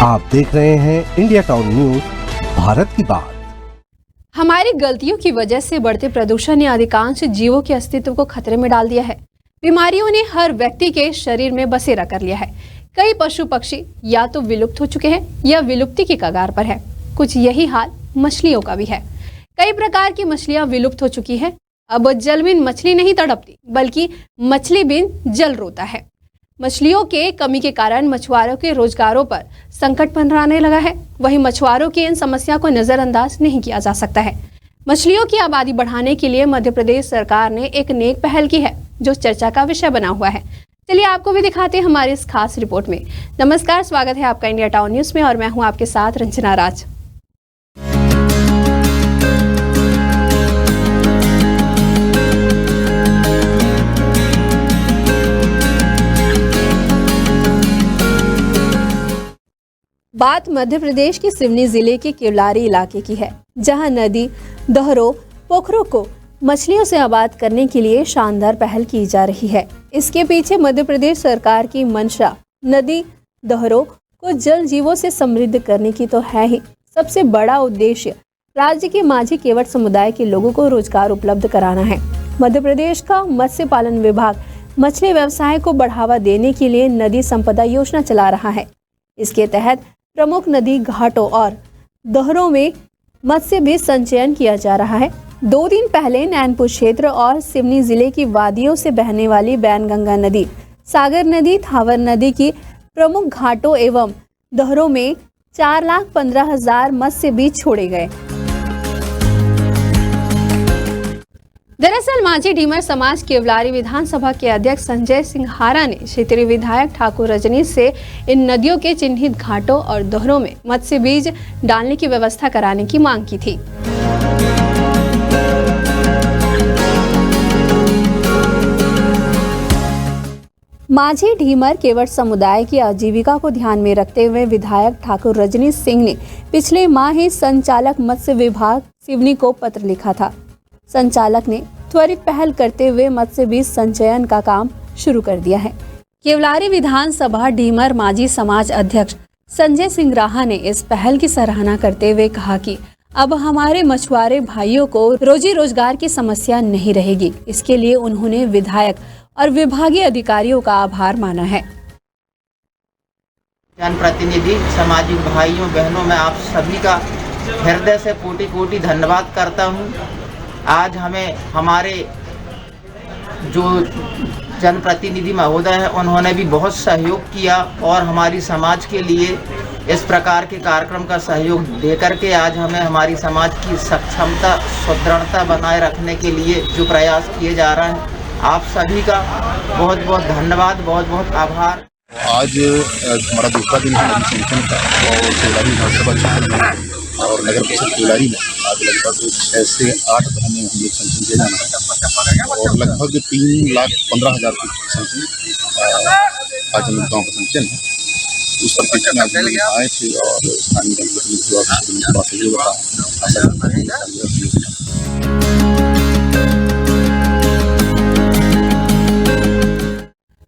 आप देख रहे हैं इंडिया टाउन न्यूज, भारत की बात। हमारी गलतियों की वजह से बढ़ते प्रदूषण ने अधिकांश जीवों के अस्तित्व को खतरे में डाल दिया है। बीमारियों ने हर व्यक्ति के शरीर में बसेरा कर लिया है। कई पशु पक्षी या तो विलुप्त हो चुके हैं या विलुप्ति की कगार पर है। कुछ यही हाल मछलियों का भी है। कई प्रकार की मछलियां विलुप्त हो चुकी है। अब जल बिन मछली नहीं तड़पती, बल्कि मछली बिन जल रोता है। मछलियों के कमी के कारण मछुआरों के रोजगारों पर संकट मंडराने लगा है। वहीं मछुआरों की इन समस्या को नजरअंदाज नहीं किया जा सकता है। मछलियों की आबादी बढ़ाने के लिए मध्य प्रदेश सरकार ने एक नेक पहल की है, जो चर्चा का विषय बना हुआ है। चलिए आपको भी दिखाते हैं हमारी इस खास रिपोर्ट में। नमस्कार, स्वागत है आपका इंडिया टाउन न्यूज में और मैं हूं आपके साथ रंजना राज। बात मध्य प्रदेश के सिवनी जिले के केवलारी इलाके की है, जहां नदी, दहरों, पोखरों को मछलियों से आबाद करने के लिए शानदार पहल की जा रही है। इसके पीछे मध्य प्रदेश सरकार की मंशा नदी, दहरों को जल जीवों से समृद्ध करने की तो है ही, सबसे बड़ा उद्देश्य राज्य के माझी केवट समुदाय के लोगों को रोजगार उपलब्ध कराना है। मध्य प्रदेश का मत्स्य पालन विभाग मछली व्यवसाय को बढ़ावा देने के लिए नदी संपदा योजना चला रहा है। इसके तहत प्रमुख नदी, घाटों और दहरों में मत्स्य बीज संचयन किया जा रहा है। 2 दिन पहले नैनपुर क्षेत्र और सिवनी जिले की वादियों से बहने वाली बैनगंगा नदी, सागर नदी, थावर नदी की प्रमुख घाटों एवं दहरों में 4,15,000 मत्स्य बीज छोड़े गए। दरअसल माझी ढीमर समाज केवलारी विधानसभा के अध्यक्ष संजय सिंघारा ने क्षेत्रीय विधायक ठाकुर रजनीश से इन नदियों के चिन्हित घाटों और दोहरों में मत्स्य बीज डालने की व्यवस्था कराने की मांग की थी। माझी ढीमर केवट समुदाय की आजीविका को ध्यान में रखते हुए विधायक ठाकुर रजनीश सिंह ने पिछले माह ही संचालक मत्स्य विभाग सिवनी को पत्र लिखा था। संचालक ने त्वरित पहल करते हुए मत्स्य बीज संचयन का काम शुरू कर दिया है। केवलारी विधानसभा ढीमर माझी समाज अध्यक्ष संजय सिंघारा ने इस पहल की सराहना करते हुए कहा कि अब हमारे मछुआरे भाइयों को रोजी रोजगार की समस्या नहीं रहेगी। इसके लिए उन्होंने विधायक और विभागीय अधिकारियों का आभार माना है। जनप्रतिनिधि, सामाजिक भाइयों बहनों, मैं आप सभी का हृदय से कोटि कोटि धन्यवाद करता हूँ। आज हमें हमारे जो जनप्रतिनिधि महोदय हैं, उन्होंने भी बहुत सहयोग किया और हमारी समाज के लिए इस प्रकार के कार्यक्रम का सहयोग देकर के आज हमें हमारी समाज की सक्षमता, सुदृढ़ता बनाए रखने के लिए जो प्रयास किए जा रहे हैं, आप सभी का बहुत बहुत धन्यवाद, बहुत बहुत आभार। आज हमारा दूसरा दिन है नदी संचयन का और केवलारी विधानसभा क्षेत्र में और नगर परिषद केवलारी में आज लगभग 6 से 8 घर में हम लोग संचयन किया जाना है और लगभग 3,15,000 फीट संचयन आज हम लोग गाँव का संचयन है। उस परिप्रेक्ष्य में आज हम लोग आए थे और स्थानीय जनप्रतिनिधियों का सहयोग रहा।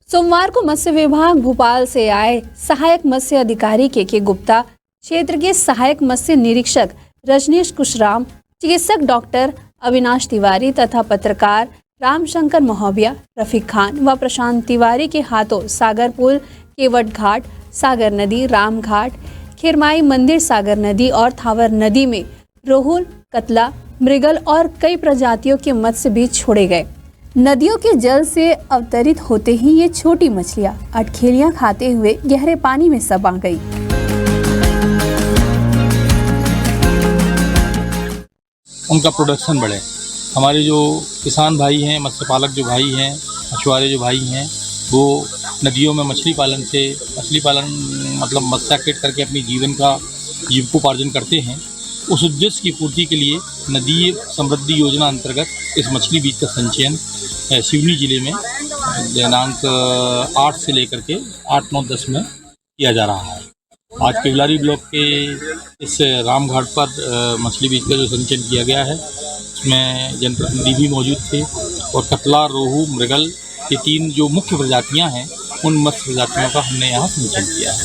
सोमवार को मत्स्य विभाग भोपाल से आए सहायक मत्स्य अधिकारी के गुप्ता, क्षेत्र के सहायक मत्स्य निरीक्षक रजनीश कुशराम, चिकित्सक डॉक्टर अविनाश तिवारी तथा पत्रकार रामशंकर महोबिया, रफीक खान व प्रशांत तिवारी के हाथों सागर पुल, केवट घाट, सागर नदी, राम घाट, खिरमाई मंदिर, सागर नदी और थावर नदी में रोहू, कतला, मृगल और कई प्रजातियों के मत्स्य बीज छोड़े गए। नदियों के जल से अवतरित होते ही ये छोटी मछलियां अटखेलियां खाते हुए गहरे पानी में समा गई। उनका प्रोडक्शन बढ़े। हमारे जो किसान भाई हैं, मत्स्य पालक जो भाई हैं, मछुआरे जो भाई हैं, वो नदियों में मछली पालन मतलब मत्स्याकृत करके अपनी जीविकोपार्जन करते हैं। उस उद्देश्य की पूर्ति के लिए नदी समृद्धि योजना अंतर्गत इस मछली बीज का संचयन सिवनी जिले में दिनांक 8 से लेकर के 8, 9, 10 में किया जा रहा है। आज केवलारी ब्लॉक के इस रामघाट पर मछली बीज का जो संचयन किया गया है, उसमें जनप्रतिनिधि भी मौजूद थे और कतला, रोहू, मृगल ये 3 जो मुख्य प्रजातियां हैं, उन मत्स्य प्रजातियों का हमने यहाँ संचयन किया है।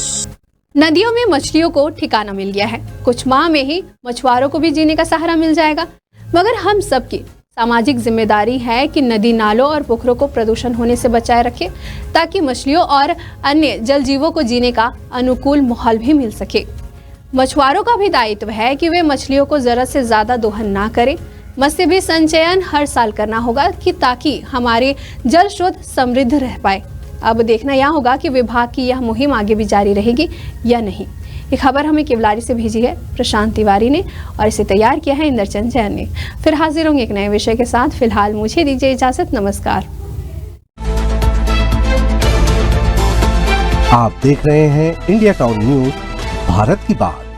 नदियों में मछलियों को ठिकाना मिल गया है। कुछ माह में ही मछुआरों को भी जीने का सहारा मिल जाएगा। मगर हम सबकी सामाजिक जिम्मेदारी है कि नदी नालों और पोखरों को प्रदूषण होने से बचाए रखें, ताकि मछलियों और अन्य जल जीवों को जीने का अनुकूल माहौल भी मिल सके। मछुआरों का भी दायित्व है कि वे मछलियों को जरूरत से ज्यादा दोहन ना करें। मत्स्य भी संचयन हर साल करना होगा कि ताकि हमारे जल स्रोत समृद्ध रह पाए। अब देखना यह होगा कि विभाग की यह मुहिम आगे भी जारी रहेगी या नहीं। ये खबर हमें केवलारी से भेजी है प्रशांत तिवारी ने और इसे तैयार किया है इंद्रचंद जैन ने। फिर हाजिर होंगे एक नए विषय के साथ। फिलहाल मुझे दीजिए इजाजत। नमस्कार। आप देख रहे हैं इंडिया टाउन न्यूज, भारत की बात।